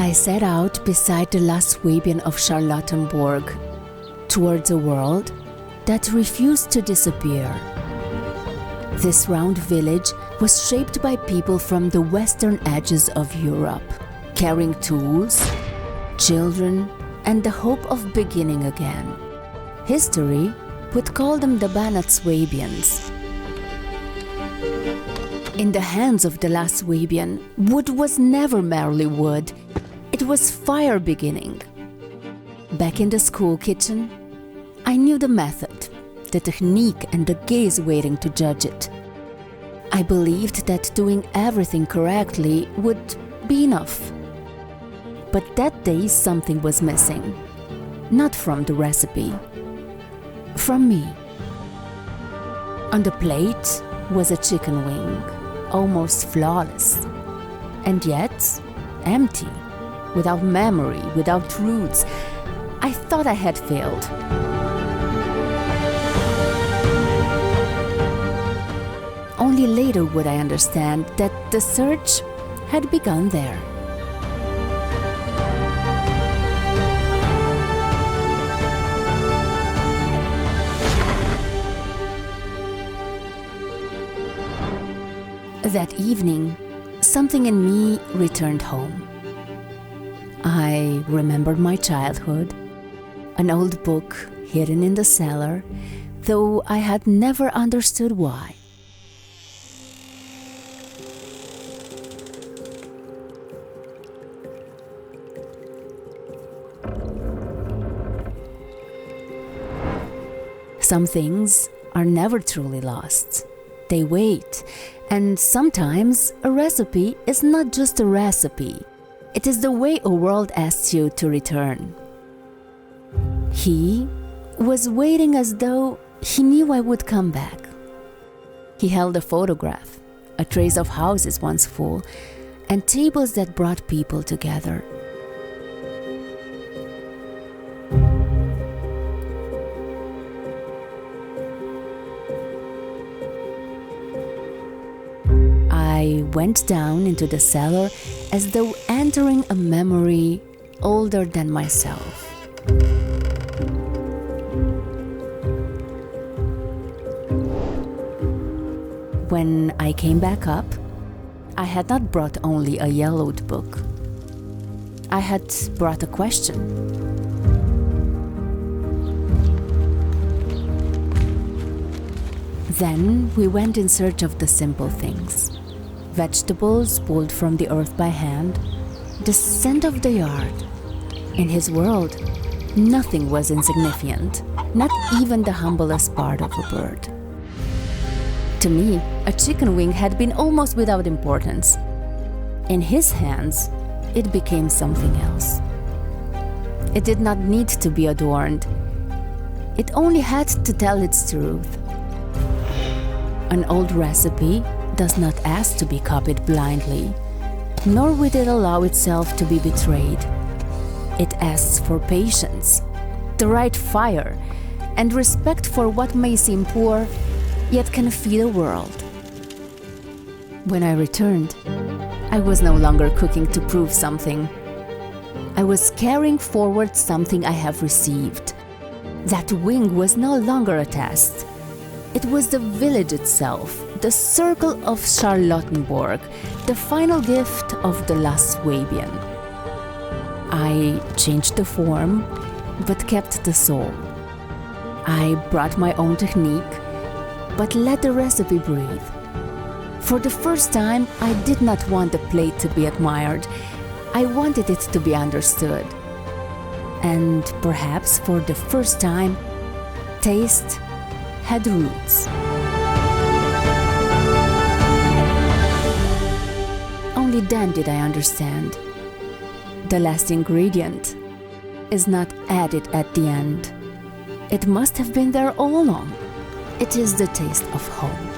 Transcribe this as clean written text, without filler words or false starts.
I set out beside the last Swabian of Charlottenburg, towards a world that refused to disappear. This round village was shaped by people from the western edges of Europe, carrying tools, children, and the hope of beginning again. History would call them the Banat Swabians. In the hands of the last Swabian, wood was never merely wood. It was fire beginning. Back in the school kitchen, I knew the method, the technique, and the gaze waiting to judge it. I believed that doing everything correctly would be enough. But that day something was missing. Not from the recipe. From me. On the plate was a chicken wing, almost flawless, and yet empty, without memory, without roots. I thought I had failed. Only later would I understand that the search had begun there. That evening, something in me returned home. I remembered my childhood, an old book hidden in the cellar, though I had never understood why. Some things are never truly lost. They wait, and sometimes a recipe is not just a recipe. It is the way a world asks you to return. He was waiting as though he knew I would come back. He held a photograph, a trace of houses once full, and tables that brought people together. I went down into the cellar as though entering a memory older than myself. When I came back up, I had not brought only a yellowed book. I had brought a question. Then we went in search of the simple things. Vegetables pulled from the earth by hand, the scent of the yard. In his world, nothing was insignificant, not even the humblest part of a bird. To me, a chicken wing had been almost without importance. In his hands, it became something else. It did not need to be adorned. It only had to tell its truth. An old recipe does not ask to be copied blindly, nor will it allow itself to be betrayed. It asks for patience, the right fire, and respect for what may seem poor, yet can feed a world. When I returned, I was no longer cooking to prove something. I was carrying forward something I have received. That wing was no longer a test. It was the village itself, the circle of Charlottenburg, the final gift of the last Swabian. I changed the form, but kept the soul. I brought my own technique, but let the recipe breathe. For the first time, I did not want the plate to be admired. I wanted it to be understood. And perhaps for the first time, taste had roots. Only then did I understand. The last ingredient is not added at the end. It must have been there all along. It is the taste of home.